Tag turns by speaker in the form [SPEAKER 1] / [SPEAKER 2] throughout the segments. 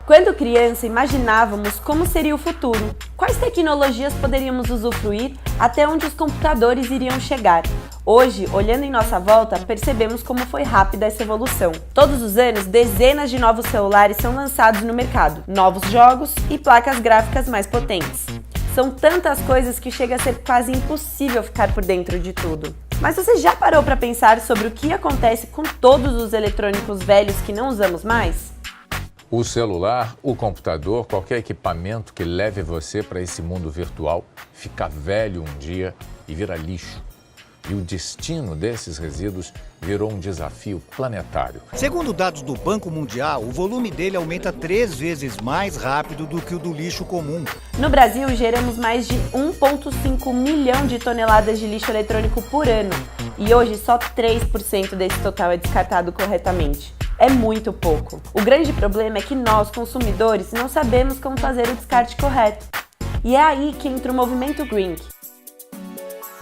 [SPEAKER 1] Quando criança, imaginávamos como seria o futuro, quais tecnologias poderíamos usufruir, até onde os computadores iriam chegar. Hoje, olhando em nossa volta, percebemos como foi rápida essa evolução. Todos os anos, dezenas de novos celulares são lançados no mercado, novos jogos e placas gráficas mais potentes. São tantas coisas que chega a ser quase impossível ficar por dentro de tudo. Mas você já parou para pensar sobre o que acontece com todos os eletrônicos velhos que não usamos mais?
[SPEAKER 2] O celular, o computador, qualquer equipamento que leve você para esse mundo virtual, fica velho um dia e vira lixo. E o destino desses resíduos virou um desafio planetário.
[SPEAKER 3] Segundo dados do Banco Mundial, o volume dele aumenta 3 vezes mais rápido do que o do lixo comum.
[SPEAKER 1] No Brasil, geramos mais de 1,5 milhão de toneladas de lixo eletrônico por ano. E hoje, só 3% desse total é descartado corretamente. É muito pouco. O grande problema é que nós, consumidores, não sabemos como fazer o descarte correto. E é aí que entra o movimento Green.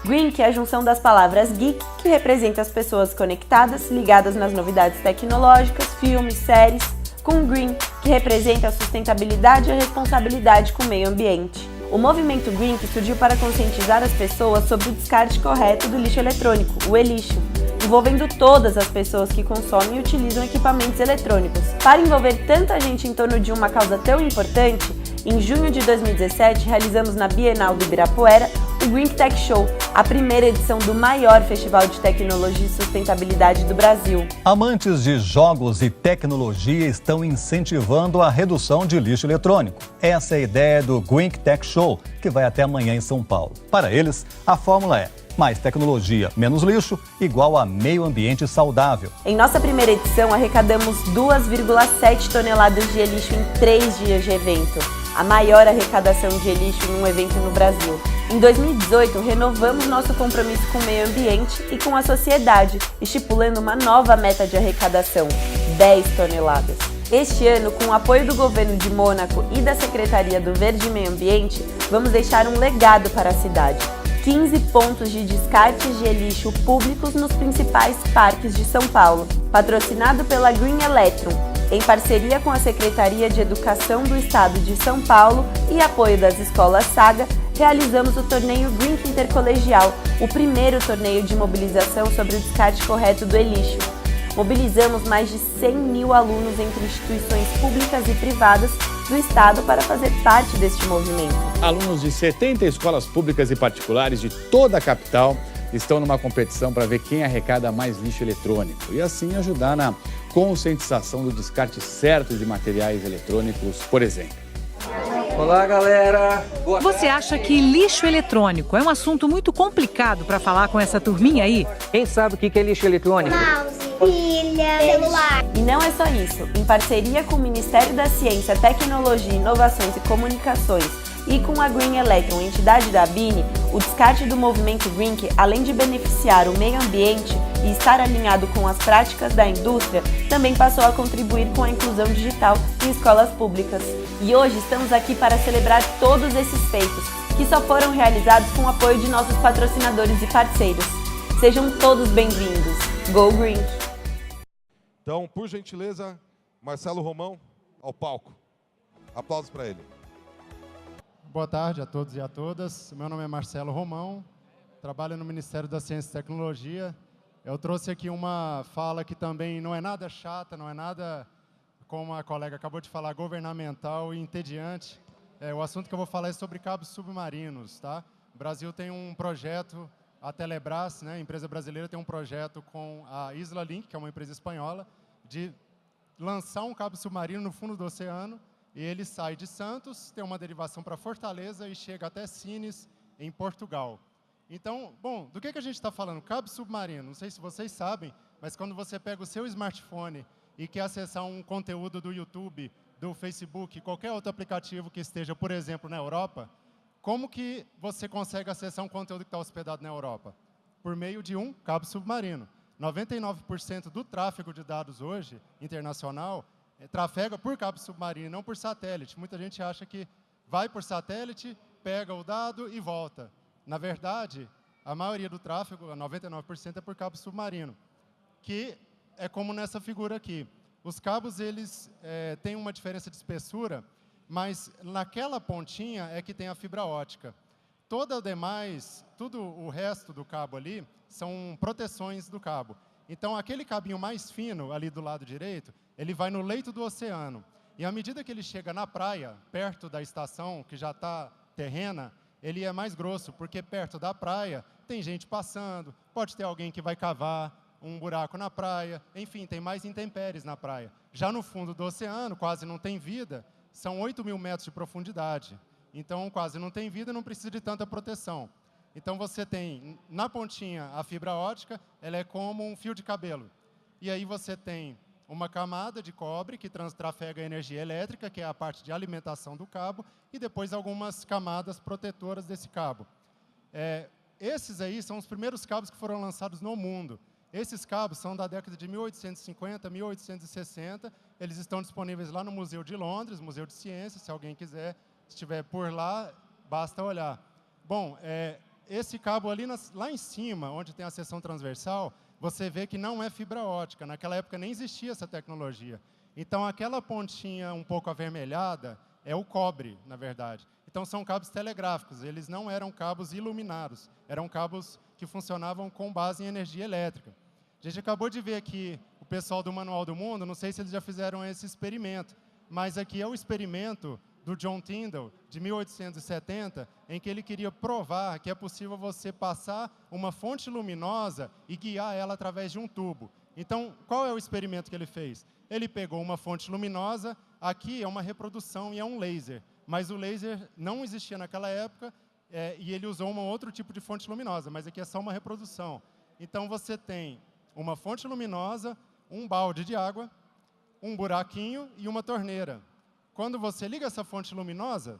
[SPEAKER 1] Green, que é a junção das palavras geek, que representa as pessoas conectadas, ligadas nas novidades tecnológicas, filmes, séries, com green, que representa a sustentabilidade e a responsabilidade com o meio ambiente. O movimento Green surgiu para conscientizar as pessoas sobre o descarte correto do lixo eletrônico, o e-lixo, envolvendo todas as pessoas que consomem e utilizam equipamentos eletrônicos. Para envolver tanta gente em torno de uma causa tão importante, em junho de 2017 realizamos na Bienal do Ibirapuera o Green Tech Show, a primeira edição do maior festival de tecnologia e sustentabilidade do Brasil.
[SPEAKER 4] Amantes de jogos e tecnologia estão incentivando a redução de lixo eletrônico. Essa é a ideia do Green Tech Show, que vai até amanhã em São Paulo. Para eles, a fórmula é: mais tecnologia, menos lixo, igual a meio ambiente saudável.
[SPEAKER 1] Em nossa primeira edição, arrecadamos 2,7 toneladas de lixo em 3 dias de evento, a maior arrecadação de lixo em um evento no Brasil. Em 2018, renovamos nosso compromisso com o meio ambiente e com a sociedade, estipulando uma nova meta de arrecadação, 10 toneladas. Este ano, com o apoio do governo de Mônaco e da Secretaria do Verde e Meio Ambiente, vamos deixar um legado para a cidade. 15 pontos de descarte de lixo públicos nos principais parques de São Paulo, patrocinado pela Green Electron, em parceria com a Secretaria de Educação do Estado de São Paulo e apoio das escolas Saga, realizamos o torneio Green Intercolegial, o primeiro torneio de mobilização sobre o descarte correto do e-lixo. Mobilizamos mais de 100 mil alunos entre instituições públicas e privadas do Estado para fazer parte deste movimento.
[SPEAKER 5] Alunos de 70 escolas públicas e particulares de toda a capital estão numa competição para ver quem arrecada mais lixo eletrônico e assim ajudar na conscientização do descarte certo de materiais eletrônicos, por exemplo.
[SPEAKER 6] Olá, galera!
[SPEAKER 7] Você acha que lixo eletrônico é um assunto muito complicado para falar com essa turminha aí?
[SPEAKER 6] Quem sabe o que é lixo eletrônico?
[SPEAKER 8] Mouse, pilha, celular.
[SPEAKER 1] E não é só isso. Em parceria com o Ministério da Ciência, Tecnologia, Inovações e Comunicações e com a Green Electron, entidade da ABINE, o descarte do movimento Green, além de beneficiar o meio ambiente e estar alinhado com as práticas da indústria, também passou a contribuir com a inclusão digital em escolas públicas. E hoje estamos aqui para celebrar todos esses feitos, que só foram realizados com o apoio de nossos patrocinadores e parceiros. Sejam todos bem-vindos. Go Green!
[SPEAKER 9] Então, por gentileza, Marcelo Romão, ao palco. Aplausos para ele.
[SPEAKER 10] Boa tarde a todos e a todas. Meu nome é Marcelo Romão, trabalho no Ministério da Ciência e Tecnologia. Eu trouxe aqui uma fala que também não é nada chata, não é nada, como a colega acabou de falar, governamental e entediante. O assunto que eu vou falar é sobre cabos submarinos, tá? O Brasil tem um projeto, a Telebrás, né, a empresa brasileira, tem um projeto com a Isla Link, que é uma empresa espanhola, de lançar um cabo submarino no fundo do oceano. E ele sai de Santos, tem uma derivação para Fortaleza e chega até Sines, em Portugal. Então, bom, do que a gente está falando? Cabo submarino, não sei se vocês sabem, mas quando você pega o seu smartphone e quer acessar um conteúdo do YouTube, do Facebook, qualquer outro aplicativo que esteja, por exemplo, na Europa, como que você consegue acessar um conteúdo que está hospedado na Europa? Por meio de um cabo submarino. 99% do tráfego de dados hoje, internacional, trafega por cabo submarino, não por satélite. Muita gente acha que vai por satélite, pega o dado e volta. Na verdade, a maioria do tráfego, 99%, é por cabo submarino, que é como nessa figura aqui. Os cabos, eles têm uma diferença de espessura, mas naquela pontinha é que tem a fibra ótica. Todo o resto do cabo ali são proteções do cabo. Então, aquele cabinho mais fino, ali do lado direito, ele vai no leito do oceano. E à medida que ele chega na praia, perto da estação, que já está terrena, ele é mais grosso, porque perto da praia tem gente passando, pode ter alguém que vai cavar um buraco na praia, enfim, tem mais intempéries na praia. Já no fundo do oceano, quase não tem vida, são 8.000 metros de profundidade. Então, quase não tem vida, não precisa de tanta proteção. Então, você tem, na pontinha, a fibra ótica, ela é como um fio de cabelo. E aí você tem uma camada de cobre que trafega a energia elétrica, que é a parte de alimentação do cabo, e depois algumas camadas protetoras desse cabo. Esses aí são os primeiros cabos que foram lançados no mundo. Esses cabos são da década de 1850, 1860. Eles estão disponíveis lá no Museu de Londres, Museu de Ciências, se alguém quiser, estiver por lá, basta olhar. Bom, esse cabo ali, lá em cima, onde tem a seção transversal, você vê que não é fibra ótica. Naquela época nem existia essa tecnologia. Então, aquela pontinha um pouco avermelhada é o cobre, na verdade. Então, são cabos telegráficos. Eles não eram cabos iluminados. Eram cabos que funcionavam com base em energia elétrica. A gente acabou de ver aqui o pessoal do Manual do Mundo, não sei se eles já fizeram esse experimento, mas aqui é o experimento do John Tyndall, de 1870, em que ele queria provar que é possível você passar uma fonte luminosa e guiar ela através de um tubo. Então, qual é o experimento que ele fez? Ele pegou uma fonte luminosa, aqui é uma reprodução e é um laser, mas o laser não existia naquela época e ele usou um outro tipo de fonte luminosa, mas aqui é só uma reprodução. Então, você tem uma fonte luminosa, um balde de água, um buraquinho e uma torneira. Quando você liga essa fonte luminosa,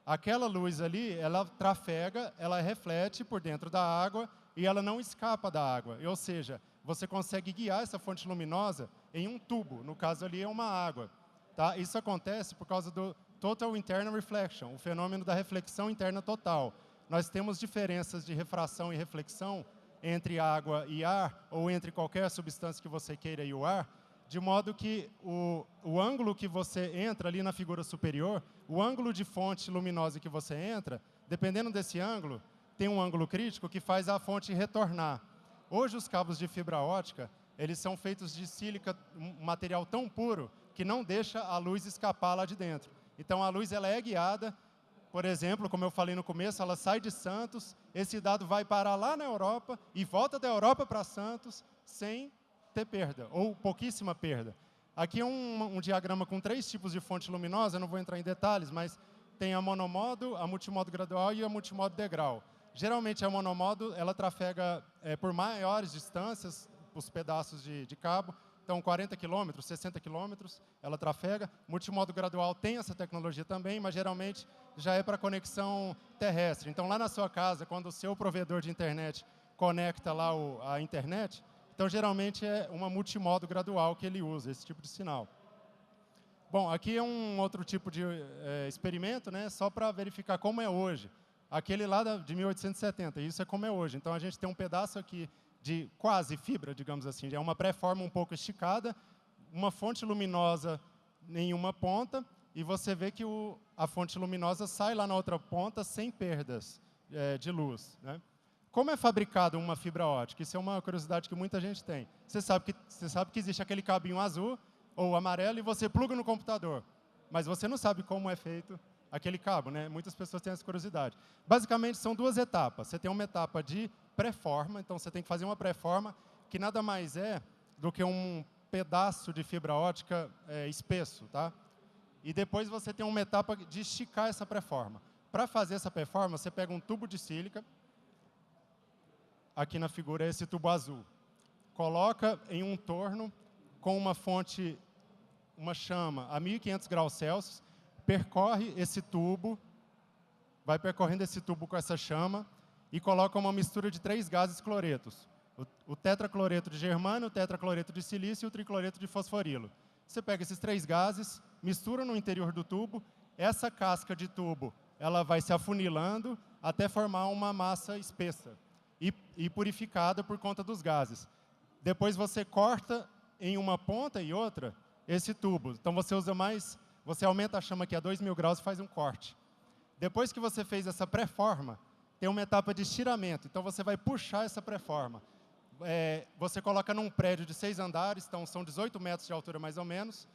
[SPEAKER 10] aquela luz ali, ela trafega, ela reflete por dentro da água e ela não escapa da água. Ou seja, você consegue guiar essa fonte luminosa em um tubo, no caso ali é uma água. Tá? Isso acontece por causa do Total Internal Reflection, o fenômeno da reflexão interna total. Nós temos diferenças de refração e reflexão entre água e ar, ou entre qualquer substância que você queira e o ar, de modo que o ângulo que você entra ali na figura superior, o ângulo de fonte luminosa que você entra, dependendo desse ângulo, tem um ângulo crítico que faz a fonte retornar. Hoje, os cabos de fibra ótica, eles são feitos de sílica, um material tão puro, que não deixa a luz escapar lá de dentro. Então, a luz ela é guiada, por exemplo, como eu falei no começo, ela sai de Santos, esse dado vai parar lá na Europa e volta da Europa para Santos sem ter perda, ou pouquíssima perda. Aqui é um diagrama com 3 tipos de fonte luminosa, eu não vou entrar em detalhes, mas tem a monomodo, a multimodo gradual e a multimodo degrau. Geralmente a monomodo, ela trafega por maiores distâncias, os pedaços de cabo, então 40 km, 60 km, ela trafega. Multimodo gradual tem essa tecnologia também, mas geralmente já é para conexão terrestre. Então lá na sua casa, quando o seu provedor de internet conecta lá a internet, então, geralmente, é uma multimodo gradual que ele usa, esse tipo de sinal. Bom, aqui é um outro tipo de experimento, né, só para verificar como é hoje. Aquele lá de 1870, isso é como é hoje. Então, a gente tem um pedaço aqui de quase fibra, digamos assim. É uma pré-forma um pouco esticada, uma fonte luminosa em uma ponta, e você vê que a fonte luminosa sai lá na outra ponta sem perdas de luz, né? Como é fabricada uma fibra ótica? Isso é uma curiosidade que muita gente tem. Você sabe que existe aquele cabinho azul ou amarelo e você pluga no computador, mas você não sabe como é feito aquele cabo, né? Muitas pessoas têm essa curiosidade. Basicamente, são 2 etapas. Você tem uma etapa de pré-forma, então você tem que fazer uma pré-forma que nada mais é do que um pedaço de fibra ótica espesso, tá? E depois você tem uma etapa de esticar essa pré-forma. Para fazer essa pré-forma, você pega um tubo de sílica. Aqui na figura é esse tubo azul. Coloca em um torno com uma fonte, uma chama a 1500 graus Celsius, percorre esse tubo, vai percorrendo esse tubo com essa chama e coloca uma mistura de 3 gases cloretos. O tetracloreto de germânio, o tetracloreto de silício e o tricloreto de fosforilo. Você pega esses 3 gases, mistura no interior do tubo, essa casca de tubo ela vai se afunilando até formar uma massa espessa e purificada por conta dos gases. Depois você corta em uma ponta e outra esse tubo. Então você aumenta a chama aqui a 2.000 graus e faz um corte. Depois que você fez essa pré-forma, tem uma etapa de estiramento. Então você vai puxar essa pré-forma. Você coloca num prédio de 6 andares, então são 18 metros de altura mais ou menos,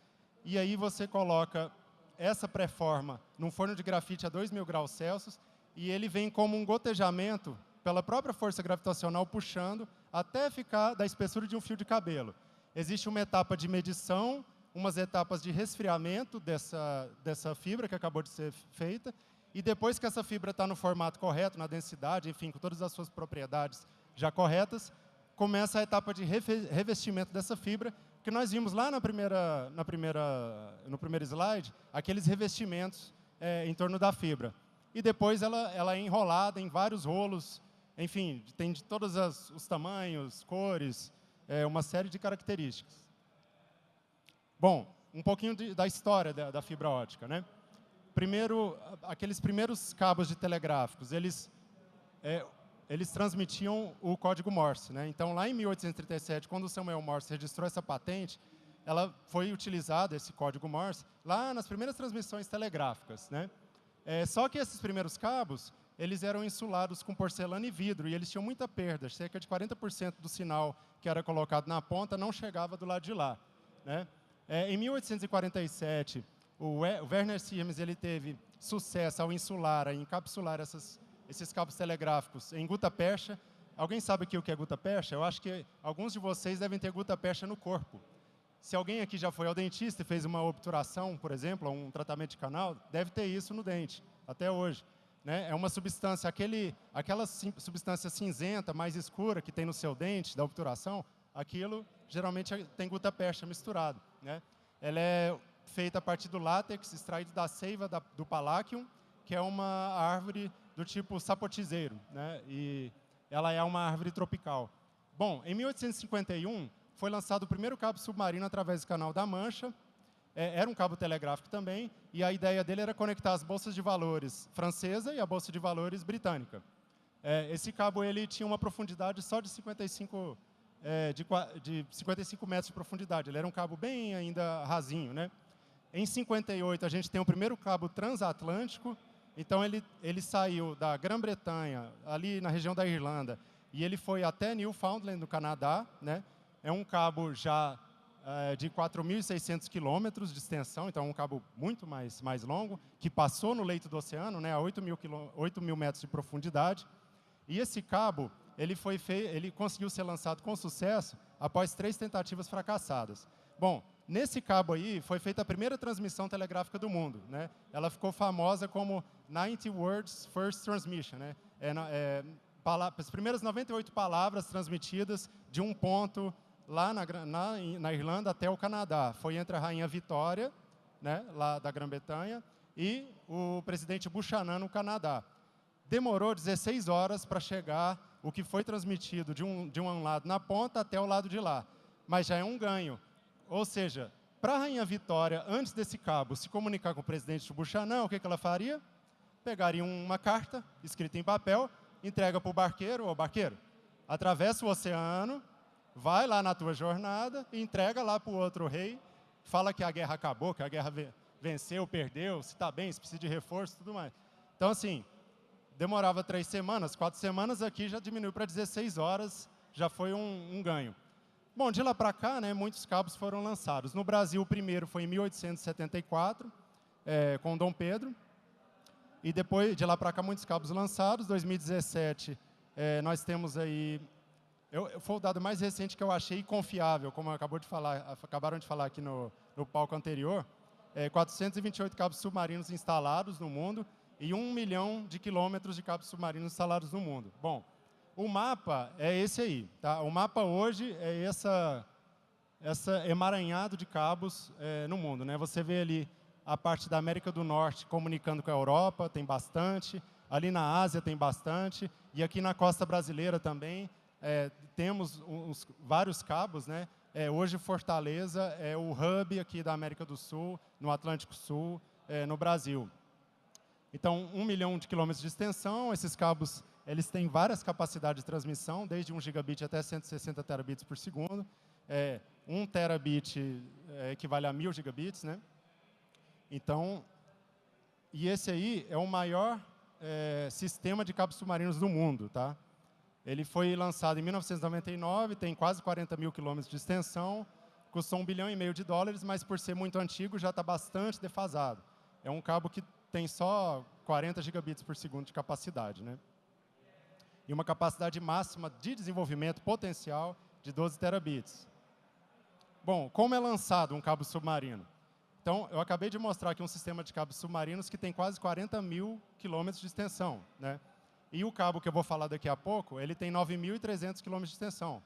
[SPEAKER 10] e aí você coloca essa pré-forma num forno de grafite a 2.000 graus Celsius, e ele vem como um gotejamento pela própria força gravitacional puxando até ficar da espessura de um fio de cabelo. Existe uma etapa de medição, umas etapas de resfriamento dessa fibra que acabou de ser feita, e depois que essa fibra está no formato correto, na densidade, enfim, com todas as suas propriedades já corretas, começa a etapa de revestimento dessa fibra, que nós vimos lá no primeiro slide, aqueles revestimentos em torno da fibra. E depois ela é enrolada em vários rolos, enfim, tem de todos os tamanhos, cores, uma série de características. Bom, um pouquinho da história da fibra ótica, né? Primeiro, aqueles primeiros cabos de telegráficos, eles transmitiam o código Morse, né? Então, lá em 1837, quando o Samuel Morse registrou essa patente, ela foi utilizada, esse código Morse, lá nas primeiras transmissões telegráficas, né? Só que esses primeiros cabos, eles eram insulados com porcelana e vidro, e eles tinham muita perda, cerca de 40% do sinal que era colocado na ponta não chegava do lado de lá, né? Em 1847, o Werner Siemens ele teve sucesso ao insular, a encapsular esses cabos telegráficos em gutta-percha. Alguém sabe aqui o que é gutta-percha? Eu acho que alguns de vocês devem ter gutta-percha no corpo. Se alguém aqui já foi ao dentista e fez uma obturação, por exemplo, um tratamento de canal, deve ter isso no dente, até hoje, né? É uma substância, aquela substância cinzenta, mais escura, que tem no seu dente, da obturação, aquilo geralmente tem gutta-percha misturado, né? Ela é feita a partir do látex extraído da seiva do paláquio, que é uma árvore do tipo sapotizeiro, né? E ela é uma árvore tropical. Bom, em 1851, foi lançado o primeiro cabo submarino através do Canal da Mancha. Era um cabo telegráfico também, e a ideia dele era conectar as bolsas de valores francesa e a bolsa de valores britânica. Esse cabo ele tinha uma profundidade só de 55 metros de profundidade. Ele era um cabo bem ainda rasinho, né? Em 58, a gente tem o primeiro cabo transatlântico. Então, ele saiu da Grã-Bretanha, ali na região da Irlanda, e ele foi até Newfoundland, no Canadá, né? É um cabo já de 4.600 quilômetros de extensão, então é um cabo muito mais longo, que passou no leito do oceano, né, a 8.000 metros de profundidade. E esse cabo, ele conseguiu ser lançado com sucesso após 3 tentativas fracassadas. Bom, nesse cabo aí foi feita a primeira transmissão telegráfica do mundo, né? Ela ficou famosa como 90 Words First Transmission, né? As primeiras 98 palavras transmitidas de um ponto lá na Irlanda até o Canadá. Foi entre a Rainha Vitória, né, lá da Grã-Bretanha, e o presidente Buchanan, no Canadá. Demorou 16 horas para chegar o que foi transmitido de um lado na ponta até o lado de lá. Mas já é um ganho. Ou seja, para a Rainha Vitória, antes desse cabo, se comunicar com o presidente Buchanan, o que ela faria? Pegaria uma carta, escrita em papel, entrega para o barqueiro, ô barqueiro, atravessa o oceano, vai lá na tua jornada e entrega lá para o outro rei, fala que a guerra acabou, que a guerra venceu, perdeu, se está bem, se precisa de reforço, tudo mais. Então, assim, demorava 3 semanas, 4 semanas, aqui já diminuiu para 16 horas, já foi um ganho. Bom, de lá para cá, né, muitos cabos foram lançados. No Brasil, o primeiro foi em 1874, com Dom Pedro. E depois, de lá para cá, muitos cabos lançados. 2017, nós temos aí... Foi o dado mais recente que eu achei confiável, como acabaram de falar aqui no palco anterior. 428 cabos submarinos instalados no mundo e 1 milhão de quilômetros de cabos submarinos instalados no mundo. Bom, o mapa é esse aí, tá? O mapa hoje é essa emaranhado de cabos no mundo, né? Você vê ali a parte da América do Norte comunicando com a Europa, tem bastante. Ali na Ásia tem bastante. E aqui na costa brasileira também temos vários cabos, né? Hoje Fortaleza é o hub aqui da América do Sul, no Atlântico Sul, no Brasil. Então, 1 milhão de quilômetros de extensão. Esses cabos eles têm várias capacidades de transmissão, desde 1 gigabit até 160 terabits por segundo. 1 terabit equivale a 1000 gigabits, né? Então, e esse aí é o maior sistema de cabos submarinos do mundo, tá? Ele foi lançado em 1999, tem quase 40 mil quilômetros de extensão, custou $1,5 bilhão, mas por ser muito antigo já está bastante defasado. É um cabo que tem só 40 gigabits por segundo de capacidade, né? E uma capacidade máxima de desenvolvimento potencial de 12 terabits. Bom, como é lançado um cabo submarino? Então, eu acabei de mostrar aqui um sistema de cabos submarinos que tem quase 40 mil quilômetros de extensão, né? E o cabo que eu vou falar daqui a pouco, ele tem 9.300 quilômetros de extensão.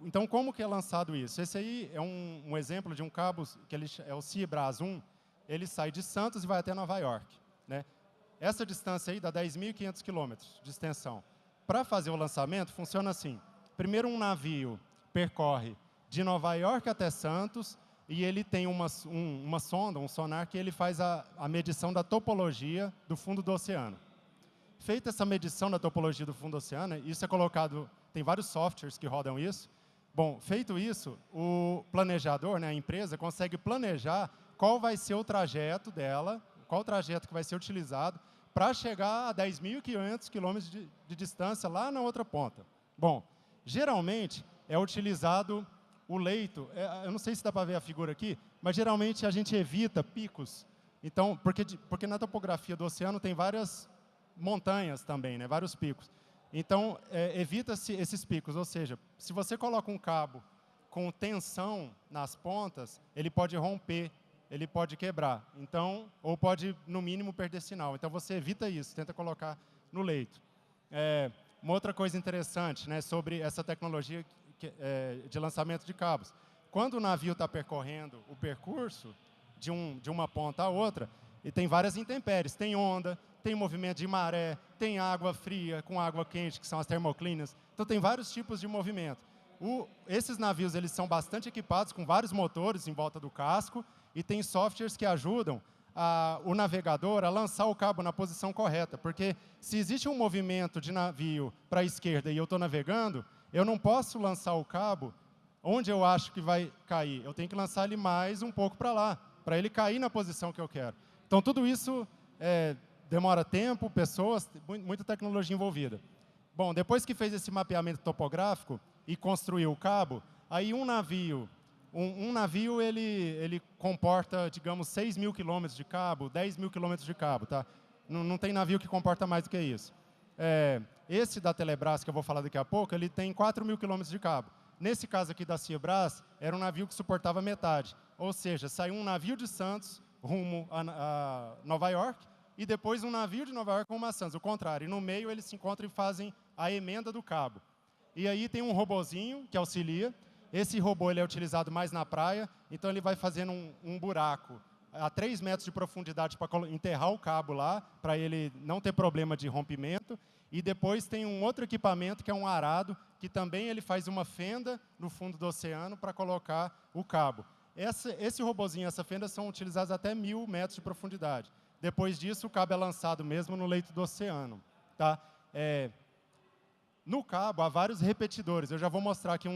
[SPEAKER 10] Então, como que é lançado isso? Esse aí é um exemplo de um cabo, que é o CIBRAS 1, ele sai de Santos e vai até Nova York, né? Essa distância aí dá 10.500 quilômetros de extensão. Para fazer o lançamento, funciona assim. Primeiro, um navio percorre de Nova York até Santos, e ele tem uma sonda, um sonar, que ele faz a medição da topologia do fundo do oceano. Feita essa medição da topologia do fundo do oceano, isso é colocado, tem vários softwares que rodam isso. Bom, feito isso, o planejador, né, a empresa, consegue planejar qual vai ser o trajeto dela, qual o trajeto que vai ser utilizado para chegar a 10.500 quilômetros de distância lá na outra ponta. Bom, geralmente é utilizado o leito, eu não sei se dá para ver a figura aqui, mas geralmente a gente evita picos. Então, porque na topografia do oceano tem várias montanhas também, né, vários picos. Então, evita-se esses picos, ou seja, se você coloca um cabo com tensão nas pontas, ele pode romper, ele pode quebrar, então, ou pode, no mínimo, perder sinal. Então, você evita isso, tenta colocar no leito. Uma outra coisa interessante, né, sobre essa tecnologia de lançamento de cabos. Quando o navio está percorrendo o percurso de uma ponta a outra, e tem várias intempéries, tem onda, tem movimento de maré, tem água fria com água quente, que são as termoclinas. Então, tem vários tipos de movimento. Esses navios eles são bastante equipados com vários motores em volta do casco e tem softwares que ajudam o navegador a lançar o cabo na posição correta, porque se existe um movimento de navio para a esquerda e eu estou navegando, eu não posso lançar o cabo onde eu acho que vai cair. Eu tenho que lançar ele mais um pouco para lá, para ele cair na posição que eu quero. Então, tudo isso demora tempo, pessoas, muita tecnologia envolvida. Bom, depois que fez esse mapeamento topográfico e construiu o cabo, aí um navio ele comporta, digamos, 6.000 quilômetros de cabo, 10.000 quilômetros de cabo, tá? Não tem navio que comporta mais do que isso. Esse da Telebrás, que eu vou falar daqui a pouco, ele tem 4.000 quilômetros de cabo. Nesse caso aqui da CIBRAS, era um navio que suportava metade. Ou seja, saiu um navio de Santos rumo a Nova York e depois um navio de Nova York rumo a Santos. O contrário, e no meio eles se encontram e fazem a emenda do cabo. E aí tem um robozinho que auxilia. Esse robô ele é utilizado mais na praia, então ele vai fazendo um buraco a 3 metros de profundidade para enterrar o cabo lá, para ele não ter problema de rompimento. E depois tem um outro equipamento, que é um arado, que também ele faz uma fenda no fundo do oceano para colocar o cabo. Esse robozinho, essa fenda, são utilizados até 1.000 metros de profundidade. Depois disso, o cabo é lançado mesmo no leito do oceano. Tá? No cabo, há vários repetidores. Eu já vou mostrar aqui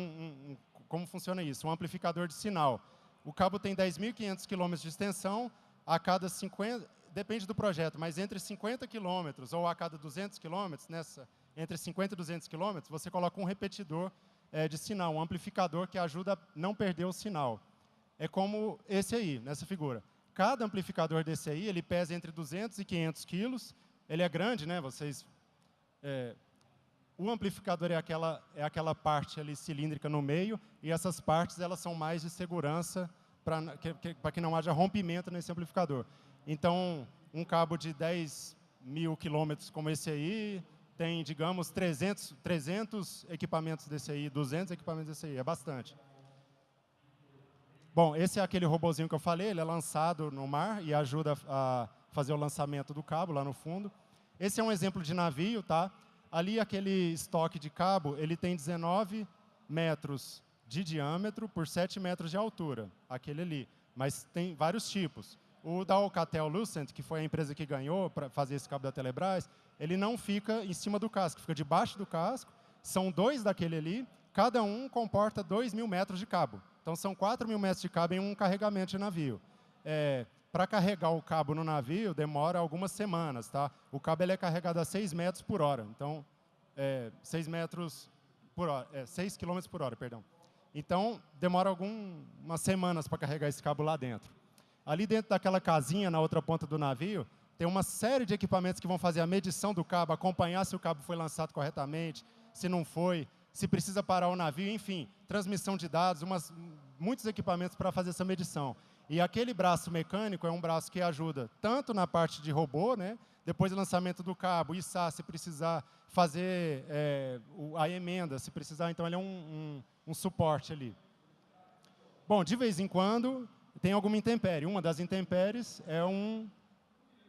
[SPEAKER 10] como funciona isso. Um amplificador de sinal. O cabo tem 10.500 quilômetros de extensão. A cada 50... Depende do projeto, mas entre 50 quilômetros ou a cada 200 quilômetros, entre 50 e 200 quilômetros, você coloca um repetidor de sinal, um amplificador que ajuda a não perder o sinal. É como esse aí, nessa figura. Cada amplificador desse aí, ele pesa entre 200 e 500 quilos. Ele é grande, né? O amplificador é aquela parte ali cilíndrica no meio, e essas partes elas são mais de segurança para que não haja rompimento nesse amplificador. Então, um cabo de 10.000 quilômetros como esse aí, tem, digamos, 300 equipamentos desse aí, 200 equipamentos desse aí, é bastante. Bom, esse é aquele robozinho que eu falei, ele é lançado no mar e ajuda a fazer o lançamento do cabo lá no fundo. Esse é um exemplo de navio, tá? Ali, aquele estoque de cabo, ele tem 19 metros de diâmetro por 7 metros de altura, aquele ali. Mas tem vários tipos. O da Alcatel-Lucent, que foi a empresa que ganhou para fazer esse cabo da Telebrás, ele não fica em cima do casco, fica debaixo do casco. São 2 daquele ali, cada um comporta 2.000 metros de cabo. Então, Então, são 4.000 metros de cabo em um carregamento de navio. Para carregar o cabo no navio, demora algumas semanas, tá? O cabo ele é carregado a 6 metros por hora. Então, 6 metros por hora, 6 km por hora, perdão. Então, demora algumas semanas para carregar esse cabo lá dentro. Ali dentro daquela casinha, na outra ponta do navio, tem uma série de equipamentos que vão fazer a medição do cabo, acompanhar se o cabo foi lançado corretamente, se não foi, se precisa parar o navio, enfim, transmissão de dados, muitos equipamentos para fazer essa medição. E aquele braço mecânico é um braço que ajuda tanto na parte de robô, né, depois do lançamento do cabo, içar, se precisar fazer a emenda, se precisar, então ele é um suporte ali. Bom, de vez em quando tem alguma intempérie. Uma das intempéries é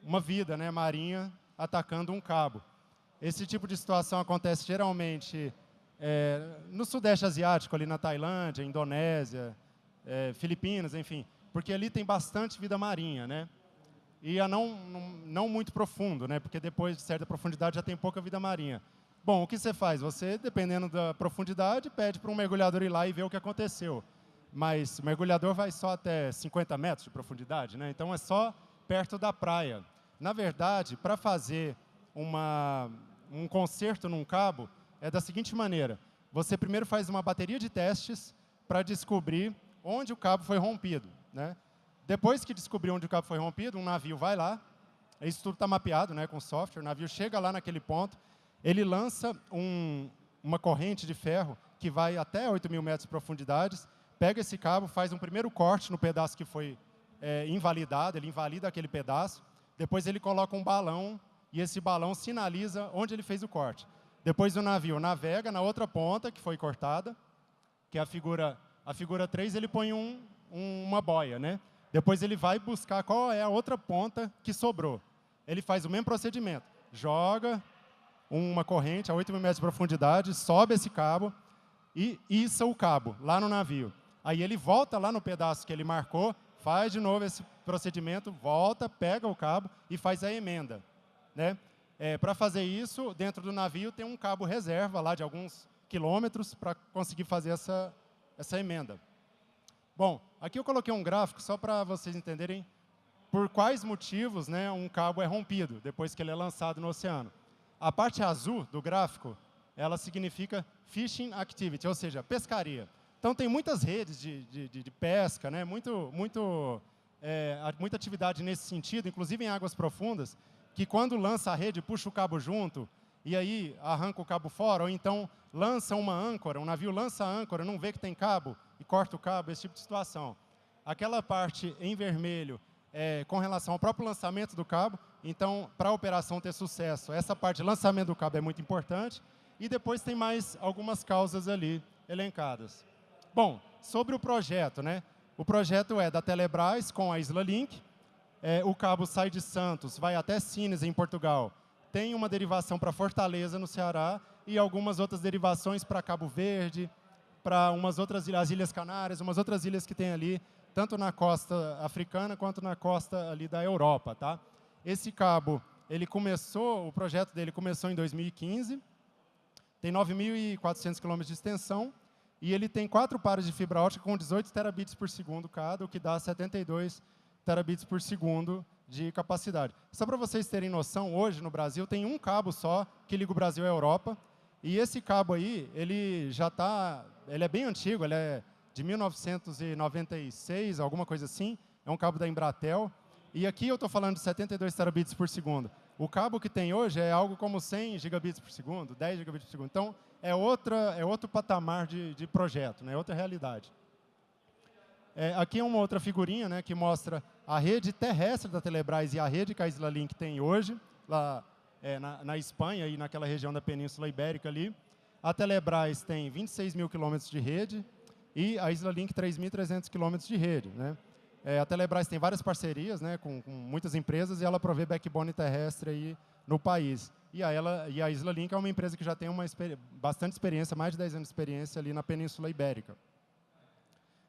[SPEAKER 10] uma vida, né, marinha atacando um cabo. Esse tipo de situação acontece geralmente no Sudeste Asiático, ali na Tailândia, Indonésia, Filipinas, enfim, porque ali tem bastante vida marinha, né? E não muito profundo, né? Porque depois de certa profundidade já tem pouca vida marinha. Bom, o que você faz? Você, dependendo da profundidade, pede para um mergulhador ir lá e ver o que aconteceu. Mas o mergulhador vai só até 50 metros de profundidade, né? Então é só perto da praia. Na verdade, para fazer um conserto num cabo, é da seguinte maneira. Você primeiro faz uma bateria de testes para descobrir onde o cabo foi rompido, né? Depois que descobrir onde o cabo foi rompido, um navio vai lá, isso tudo está mapeado, né, com software, o navio chega lá naquele ponto, ele lança uma corrente de ferro que vai até 8.000 metros de profundidade, pega esse cabo, faz um primeiro corte no pedaço que foi invalidado, ele invalida aquele pedaço, depois ele coloca um balão e esse balão sinaliza onde ele fez o corte. Depois o navio navega na outra ponta que foi cortada, que é a figura 3, ele põe uma boia, né? Depois ele vai buscar qual é a outra ponta que sobrou. Ele faz o mesmo procedimento, joga uma corrente a 8.000 metros de profundidade, sobe esse cabo e issa o cabo lá no navio. Aí ele volta lá no pedaço que ele marcou, faz de novo esse procedimento, volta, pega o cabo e faz a emenda, né? Para fazer isso, dentro do navio tem um cabo reserva lá de alguns quilômetros para conseguir fazer essa emenda. Bom, aqui eu coloquei um gráfico só para vocês entenderem por quais motivos, né, um cabo é rompido depois que ele é lançado no oceano. A parte azul do gráfico, ela significa fishing activity, ou seja, pescaria. Então tem muitas redes de pesca, né, muita atividade nesse sentido, inclusive em águas profundas, que quando lança a rede, puxa o cabo junto, e aí arranca o cabo fora, ou então lança uma âncora, um navio lança a âncora, não vê que tem cabo, e corta o cabo, esse tipo de situação. Aquela parte em vermelho com relação ao próprio lançamento do cabo, então, para a operação ter sucesso, essa parte de lançamento do cabo é muito importante, e depois tem mais algumas causas ali elencadas. Bom, sobre o projeto, né? O projeto é da Telebrás com a Isla Link, o cabo sai de Santos, vai até Sines, em Portugal, tem uma derivação para Fortaleza, no Ceará, e algumas outras derivações para Cabo Verde, para umas outras ilhas, as Ilhas Canárias, umas outras ilhas que tem ali, tanto na costa africana quanto na costa ali da Europa, tá? Esse cabo, o projeto dele começou em 2015, tem 9.400 km de extensão, e ele tem 4 pares de fibra ótica com 18 terabits por segundo cada, o que dá 72 terabits por segundo de capacidade. Só para vocês terem noção, hoje no Brasil tem um cabo só que liga o Brasil à Europa, e esse cabo aí, ele é bem antigo, ele é de 1996, alguma coisa assim, é um cabo da Embratel, e aqui eu estou falando de 72 terabits por segundo. O cabo que tem hoje é algo como 100 gigabits por segundo, 10 gigabits por segundo. Então, é outro patamar de projeto, né? Outra realidade. Aqui é uma outra figurinha, né, que mostra a rede terrestre da Telebrás e a rede que a Isla Link tem hoje, lá na Espanha e naquela região da Península Ibérica ali. A Telebrás tem 26.000 quilômetros de rede e a Isla Link 3.300 quilômetros de rede, né? A Telebrás tem várias parcerias, né, com muitas empresas e ela provê backbone terrestre aí no país. E a Isla Link é uma empresa que já tem bastante experiência, mais de 10 anos de experiência ali na Península Ibérica.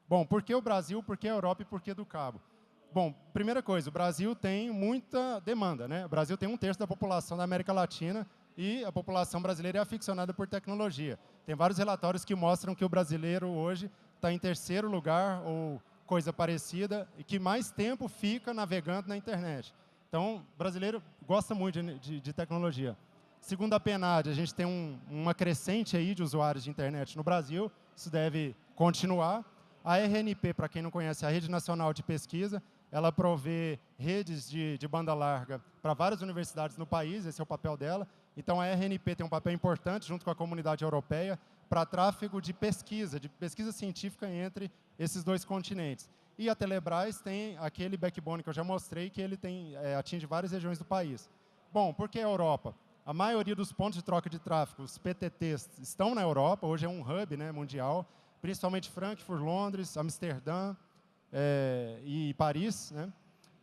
[SPEAKER 10] Bom, por que o Brasil, por que a Europa e por que do Cabo? Bom, primeira coisa, o Brasil tem muita demanda, né? O Brasil tem 1/3 da população da América Latina e a população brasileira é aficionada por tecnologia. Tem vários relatórios que mostram que o brasileiro hoje está em terceiro lugar ou coisa parecida e que mais tempo fica navegando na internet. Então, o brasileiro gosta muito de tecnologia. Segundo a PNAD, a gente tem uma crescente aí de usuários de internet no Brasil, isso deve continuar. A RNP, para quem não conhece, é a Rede Nacional de Pesquisa, ela provê redes de banda larga para várias universidades no país, esse é o papel dela. Então, a RNP tem um papel importante, junto com a comunidade europeia, para tráfego de pesquisa científica entre esses dois continentes. E a Telebrás tem aquele backbone que eu já mostrei, que ele atinge várias regiões do país. Bom, por que a Europa? A maioria dos pontos de troca de tráfego, os PTTs, estão na Europa, hoje é um hub, né, mundial, principalmente Frankfurt, Londres, Amsterdã e Paris, né?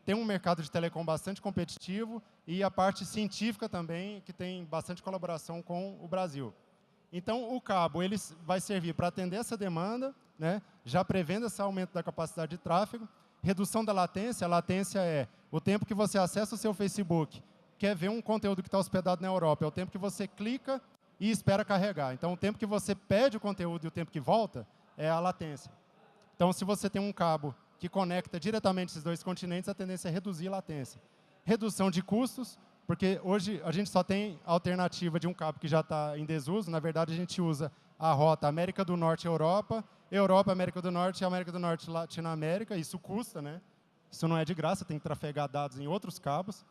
[SPEAKER 10] Tem um mercado de telecom bastante competitivo e a parte científica também, que tem bastante colaboração com o Brasil. Então, o cabo ele vai servir para atender essa demanda, né, já prevendo esse aumento da capacidade de tráfego. Redução da latência, a latência é o tempo que você acessa o seu Facebook, quer ver um conteúdo que está hospedado na Europa, é o tempo que você clica e espera carregar. Então, o tempo que você pede o conteúdo e o tempo que volta é a latência. Então, se você tem um cabo que conecta diretamente esses dois continentes, a tendência é reduzir a latência. Redução de custos, porque hoje a gente só tem a alternativa de um cabo que já está em desuso. Na verdade, a gente usa a rota América do Norte, Europa, Europa, América do Norte e América do Norte, Latinoamérica. Isso custa, né? Isso não é de graça, tem que trafegar dados em outros cabos.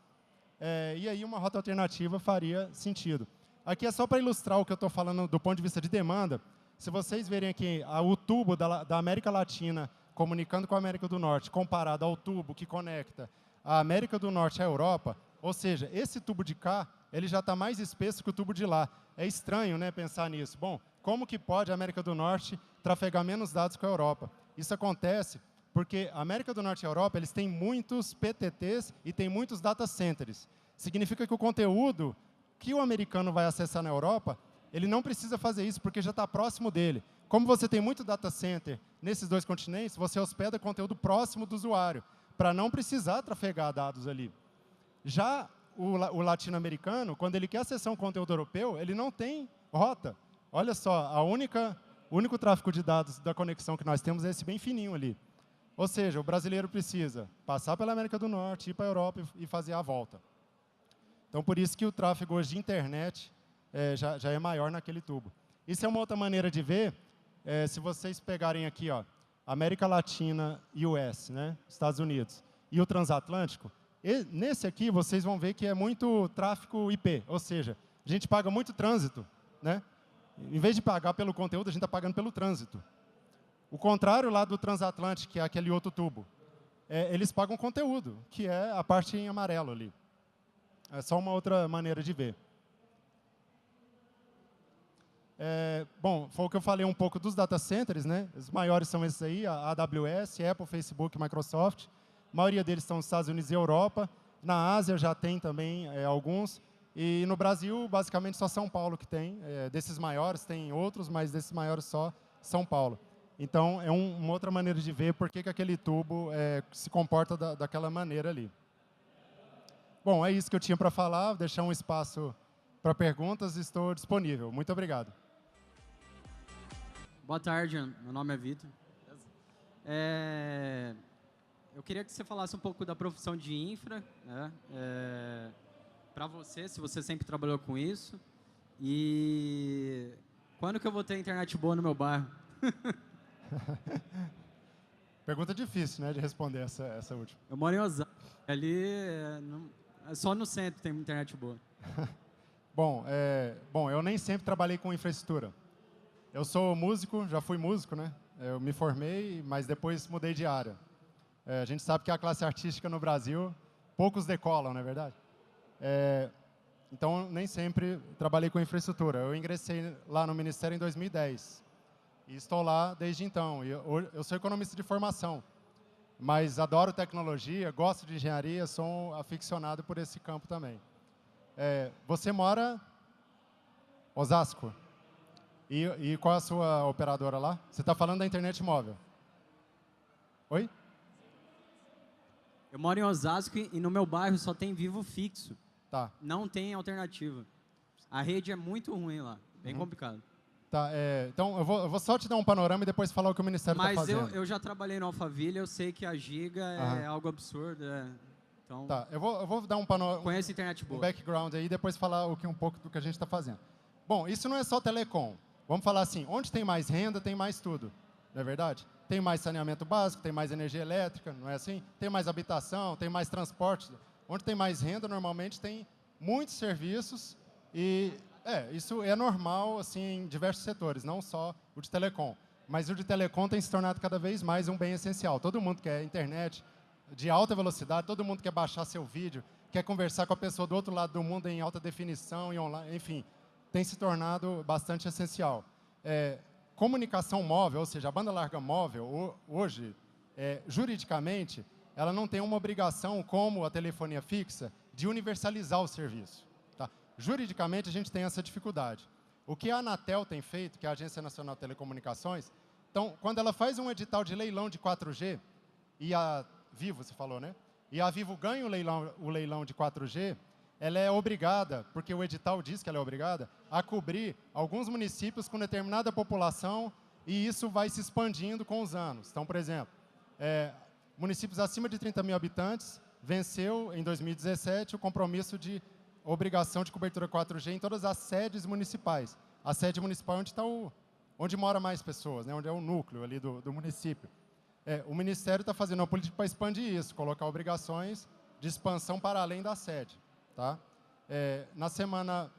[SPEAKER 10] E aí uma rota alternativa faria sentido. Aqui é só para ilustrar o que eu estou falando do ponto de vista de demanda. Se vocês verem aqui o tubo da América Latina comunicando com a América do Norte, comparado ao tubo que conecta a América do Norte à Europa, ou seja, esse tubo de cá, ele já está mais espesso que o tubo de lá. É estranho, né, pensar nisso. Bom, como que pode a América do Norte trafegar menos dados com a Europa? Isso acontece porque a América do Norte e a Europa, eles têm muitos PTTs e têm muitos data centers. Significa que o conteúdo que o americano vai acessar na Europa, ele não precisa fazer isso porque já está próximo dele. Como você tem muito data center nesses dois continentes, você hospeda conteúdo próximo do usuário, para não precisar trafegar dados ali. Já o latino-americano, quando ele quer acessar um conteúdo europeu, ele não tem rota. Olha só, o único tráfego de dados da conexão que nós temos é esse bem fininho ali. Ou seja, o brasileiro precisa passar pela América do Norte, ir para a Europa e fazer a volta. Então, por isso que o tráfego hoje de internet já é maior naquele tubo. Isso é uma outra maneira de ver. Se vocês pegarem aqui, ó, América Latina e US, né, Estados Unidos, e o transatlântico, nesse aqui vocês vão ver que é muito tráfego IP, ou seja, a gente paga muito trânsito, né? Em vez de pagar pelo conteúdo, a gente está pagando pelo trânsito. O contrário lá do transatlântico, que é aquele outro tubo, eles pagam conteúdo, que é a parte em amarelo ali. É só uma outra maneira de ver. Bom, foi o que eu falei um pouco dos data centers, né? Os maiores são esses aí, a AWS, Apple, Facebook, Microsoft. A maioria deles estão nos Estados Unidos e Europa. Na Ásia já tem também alguns. E no Brasil, basicamente, só São Paulo que tem. Desses maiores, tem outros, mas desses maiores só São Paulo. Então, é uma outra maneira de ver por que aquele tubo se comporta daquela maneira ali. Bom, é isso que eu tinha para falar. Vou deixar um espaço para perguntas e estou disponível. Muito obrigado.
[SPEAKER 11] Boa tarde, meu nome é Vitor. Eu queria que você falasse um pouco da profissão de infra, né? Para você, se você sempre trabalhou com isso. E quando que eu vou ter internet boa no meu bairro?
[SPEAKER 10] Pergunta difícil, né, de responder essa última.
[SPEAKER 11] Eu moro em Osasco. Ali, só no centro tem internet boa.
[SPEAKER 10] Bom, eu nem sempre trabalhei com infraestrutura. Eu sou músico, já fui músico, né? Eu me formei, mas depois mudei de área. A gente sabe que a classe artística no Brasil, poucos decolam, não é verdade? Então, nem sempre trabalhei com infraestrutura. Eu ingressei lá no Ministério em 2010. E estou lá desde então. Eu sou economista de formação, mas adoro tecnologia, gosto de engenharia, sou aficionado por esse campo também. Você mora em Osasco? E qual é a sua operadora lá? Você está falando da internet móvel? Oi?
[SPEAKER 11] Eu moro em Osasco e no meu bairro só tem Vivo fixo.
[SPEAKER 10] Tá.
[SPEAKER 11] Não tem alternativa. A rede é muito ruim lá, bem complicado.
[SPEAKER 10] Tá, então eu vou só te dar um panorama e depois falar o que o Ministério está fazendo.
[SPEAKER 11] Mas eu já trabalhei no Alphaville, eu sei que a giga é algo absurdo. Então,
[SPEAKER 10] tá, eu vou dar um panorama,
[SPEAKER 11] conheço a internet boa.
[SPEAKER 10] um background aí e depois falar um pouco do que a gente está fazendo. Bom, isso não é só telecom. Vamos falar assim, onde tem mais renda, tem mais tudo. Não é verdade? Tem mais saneamento básico, tem mais energia elétrica, não é assim? Tem mais habitação, tem mais transporte. Onde tem mais renda, normalmente tem muitos serviços e isso é normal assim, em diversos setores, não só o de telecom. Mas o de telecom tem se tornado cada vez mais um bem essencial. Todo mundo quer internet de alta velocidade, todo mundo quer baixar seu vídeo, quer conversar com a pessoa do outro lado do mundo em alta definição, e online, enfim, tem se tornado bastante essencial. Comunicação móvel, ou seja, a banda larga móvel, hoje, juridicamente, ela não tem uma obrigação, como a telefonia fixa, de universalizar o serviço. Tá? Juridicamente, a gente tem essa dificuldade. O que a Anatel tem feito, que é a Agência Nacional de Telecomunicações, então, quando ela faz um edital de leilão de 4G, e a Vivo, você falou, né? E a Vivo ganha o leilão de 4G, ela é obrigada, porque o edital diz que ela é obrigada, a cobrir alguns municípios com determinada população e isso vai se expandindo com os anos. Então, por exemplo, municípios acima de 30 mil habitantes venceu, em 2017, o compromisso de obrigação de cobertura 4G em todas as sedes municipais. A sede municipal é onde mora mais pessoas, né? Onde é o núcleo ali do município. O Ministério está fazendo uma política para expandir isso, colocar obrigações de expansão para além da sede. Tá? Na semana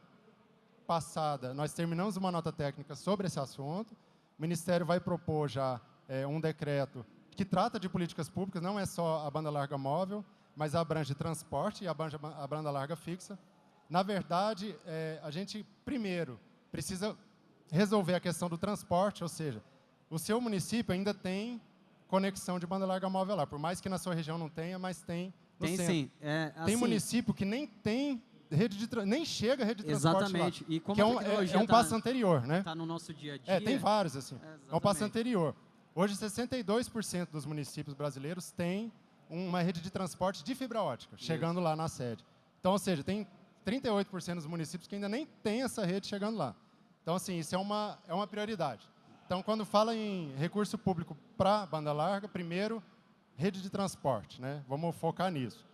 [SPEAKER 10] passada, nós terminamos uma nota técnica sobre esse assunto. O Ministério vai propor já um decreto que trata de políticas públicas, não é só a banda larga móvel, mas abrange transporte e a banda larga fixa. Na verdade, a gente, primeiro, precisa resolver a questão do transporte, ou seja, o seu município ainda tem conexão de banda larga móvel lá, por mais que na sua região não tenha, mas tem.
[SPEAKER 11] Tem sim.
[SPEAKER 10] Tem município que nem tem nem chega a rede de transporte.
[SPEAKER 11] Exatamente.
[SPEAKER 10] Lá,
[SPEAKER 11] e como
[SPEAKER 10] que é um passo anterior, né?
[SPEAKER 11] Está no nosso dia a dia.
[SPEAKER 10] Tem vários, assim. É um passo anterior. Hoje, 62% dos municípios brasileiros têm uma rede de transporte de fibra ótica, chegando lá na sede. Então, ou seja, tem 38% dos municípios que ainda nem tem essa rede chegando lá. Então, assim, isso é uma prioridade. Então, quando fala em recurso público para banda larga, primeiro, rede de transporte, né? Vamos focar nisso.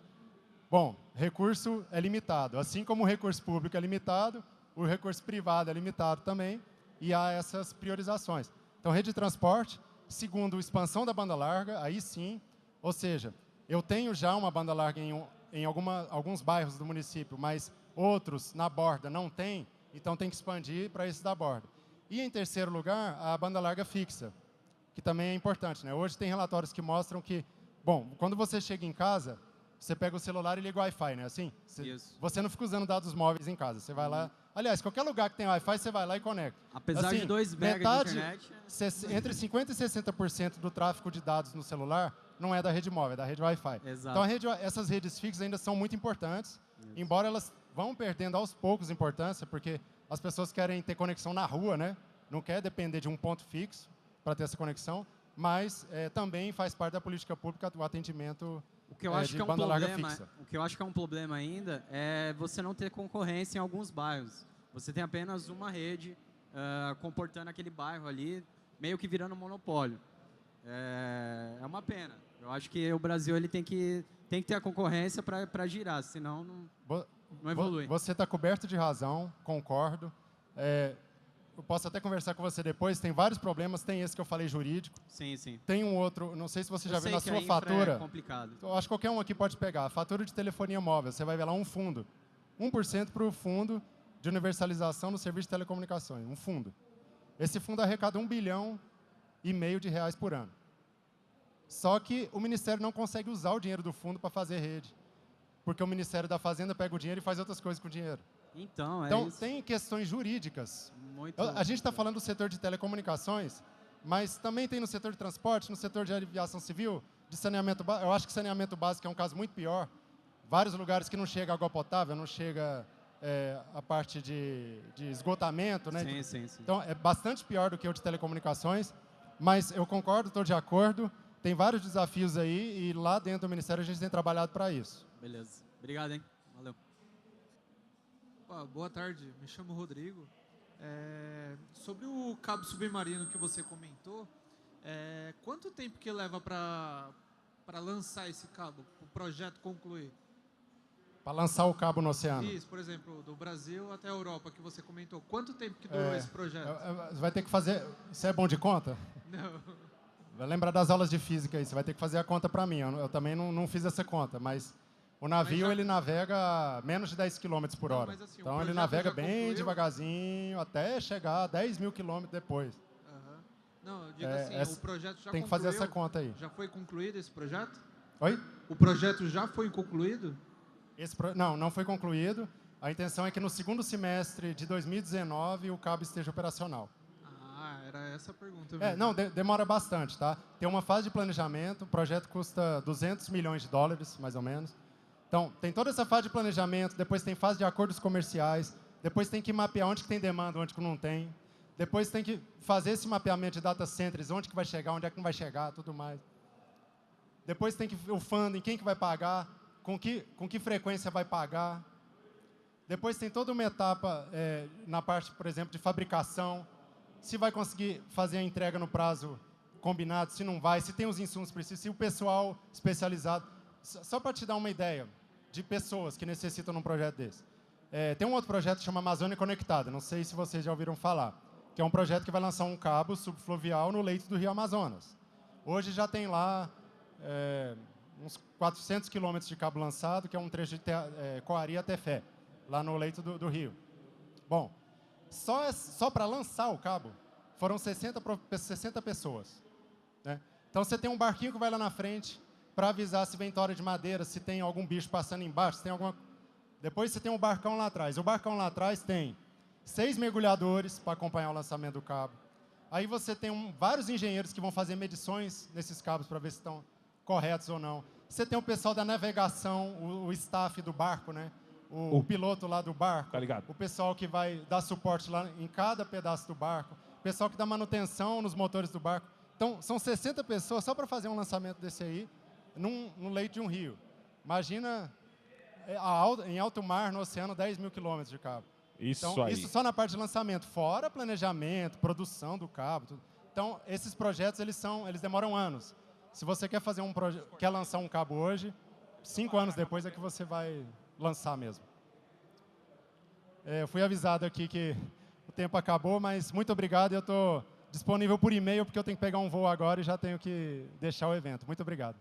[SPEAKER 10] Bom, recurso é limitado. Assim como o recurso público é limitado, o recurso privado é limitado também, e há essas priorizações. Então, rede de transporte, segundo, expansão da banda larga, aí sim, ou seja, eu tenho já uma banda larga em alguns bairros do município, mas outros na borda não tem, então tem que expandir para esses da borda. E, em terceiro lugar, a banda larga fixa, que também é importante, né? Hoje tem relatórios que mostram que, bom, quando você chega em casa, você pega o celular e liga o Wi-Fi, né? Assim? Você não fica usando dados móveis em casa. Você vai lá... Aliás, qualquer lugar que tem Wi-Fi, você vai lá e conecta.
[SPEAKER 11] Apesar de 2 megas de internet...
[SPEAKER 10] Entre 50% e 60% do tráfego de dados no celular não é da rede móvel, é da rede Wi-Fi.
[SPEAKER 11] Exato.
[SPEAKER 10] Então, essas redes fixas ainda são muito importantes, embora elas vão perdendo aos poucos importância, porque as pessoas querem ter conexão na rua, né? Não quer depender de um ponto fixo para ter essa conexão, mas também faz parte da política pública do atendimento de banda larga fixa.
[SPEAKER 11] O que eu acho que é um problema ainda é você não ter concorrência em alguns bairros. Você tem apenas uma rede comportando aquele bairro ali, meio que virando monopólio. É uma pena. Eu acho que o Brasil ele tem que ter a concorrência para girar, senão não evolui.
[SPEAKER 10] Você está coberto de razão, concordo. Eu posso até conversar com você depois, tem vários problemas, tem esse que eu falei jurídico.
[SPEAKER 11] Sim, sim.
[SPEAKER 10] Tem um outro, não sei se você já viu na sua
[SPEAKER 11] fatura.
[SPEAKER 10] fatura.
[SPEAKER 11] É complicado.
[SPEAKER 10] Eu acho que qualquer um aqui pode pegar. A fatura de telefonia móvel, você vai ver lá um fundo. 1% para o fundo de universalização no serviço de telecomunicações. Um fundo. Esse fundo arrecada R$1,5 bilhão de reais por ano. Só que o Ministério não consegue usar o dinheiro do fundo para fazer rede. Porque o Ministério da Fazenda pega o dinheiro e faz outras coisas com o dinheiro.
[SPEAKER 11] Então, isso.
[SPEAKER 10] Tem questões jurídicas. A gente está falando do setor de telecomunicações, mas também tem no setor de transporte, no setor de aviação civil, de saneamento básico. Eu acho que saneamento básico é um caso muito pior. Vários lugares que não chega água potável, não chega a parte de esgotamento, né?
[SPEAKER 11] Sim.
[SPEAKER 10] Então, é bastante pior do que o de telecomunicações, mas eu concordo, estou de acordo. Tem vários desafios aí e lá dentro do Ministério a gente tem trabalhado para isso.
[SPEAKER 11] Beleza. Obrigado, hein? Valeu.
[SPEAKER 12] Boa tarde, me chamo Rodrigo. Sobre o cabo submarino que você comentou, quanto tempo que leva para lançar esse cabo, o projeto concluir?
[SPEAKER 10] Para lançar o cabo no oceano.
[SPEAKER 12] Isso, por exemplo, do Brasil até a Europa, que você comentou. Quanto tempo que durou esse projeto?
[SPEAKER 10] Você vai ter que fazer... Isso é bom de conta?
[SPEAKER 12] Não.
[SPEAKER 10] Vai lembrar das aulas de física aí, você vai ter que fazer a conta para mim. Eu também não fiz essa conta, mas o navio ele navega menos de 10 km por hora.
[SPEAKER 12] Mas, assim,
[SPEAKER 10] então ele navega bem devagarzinho até chegar a 10 mil km depois.
[SPEAKER 12] Não, eu digo assim, o projeto já
[SPEAKER 10] tem que fazer essa conta aí.
[SPEAKER 12] Já foi concluído esse projeto?
[SPEAKER 10] Oi?
[SPEAKER 12] O projeto já foi concluído?
[SPEAKER 10] Não foi concluído. A intenção é que no segundo semestre de 2019 o cabo esteja operacional.
[SPEAKER 12] Ah, era essa a pergunta mesmo.
[SPEAKER 10] Não, demora bastante, tá? Tem uma fase de planejamento, o projeto custa 200 milhões de dólares, mais ou menos. Então, tem toda essa fase de planejamento, depois tem fase de acordos comerciais, depois tem que mapear onde que tem demanda, onde que não tem. Depois tem que fazer esse mapeamento de data centers, onde que vai chegar, onde é que não vai chegar, tudo mais. Depois tem que o funding, quem que vai pagar, com que frequência vai pagar. Depois tem toda uma etapa na parte, por exemplo, de fabricação, se vai conseguir fazer a entrega no prazo combinado, se não vai, se tem os insumos precisos, se o pessoal especializado. Só para te dar uma ideia de pessoas que necessitam num projeto desse. Tem um outro projeto que chama Amazônia Conectada, não sei se vocês já ouviram falar, que é um projeto que vai lançar um cabo subfluvial no leito do Rio Amazonas. Hoje já tem lá uns 400 quilômetros de cabo lançado, que é um trecho de Coari até Fé, lá no leito do rio. Bom, só para lançar o cabo, foram 60 pessoas. Né? Então, você tem um barquinho que vai lá na frente para avisar se vem tora de madeira, se tem algum bicho passando embaixo, se tem alguma... Depois você tem um barcão lá atrás. O barcão lá atrás tem 6 mergulhadores para acompanhar o lançamento do cabo. Aí você tem vários engenheiros que vão fazer medições nesses cabos para ver se estão corretos ou não. Você tem o pessoal da navegação, o staff do barco, né? O piloto lá do barco,
[SPEAKER 13] tá ligado.
[SPEAKER 10] O pessoal que vai dar suporte lá em cada pedaço do barco, o pessoal que dá manutenção nos motores do barco. Então, são 60 pessoas só para fazer um lançamento desse aí, no leito de um rio. Imagina em alto mar, no oceano, 10 mil quilômetros de cabo. Então, isso só na parte de lançamento, fora planejamento, produção do cabo. Tudo. Então, esses projetos, eles demoram anos. Se você quer lançar um cabo hoje, 5 anos depois é que você vai lançar mesmo. Eu fui avisado aqui que o tempo acabou, mas muito obrigado. Eu estou disponível por e-mail, porque eu tenho que pegar um voo agora e já tenho que deixar o evento. Muito obrigado.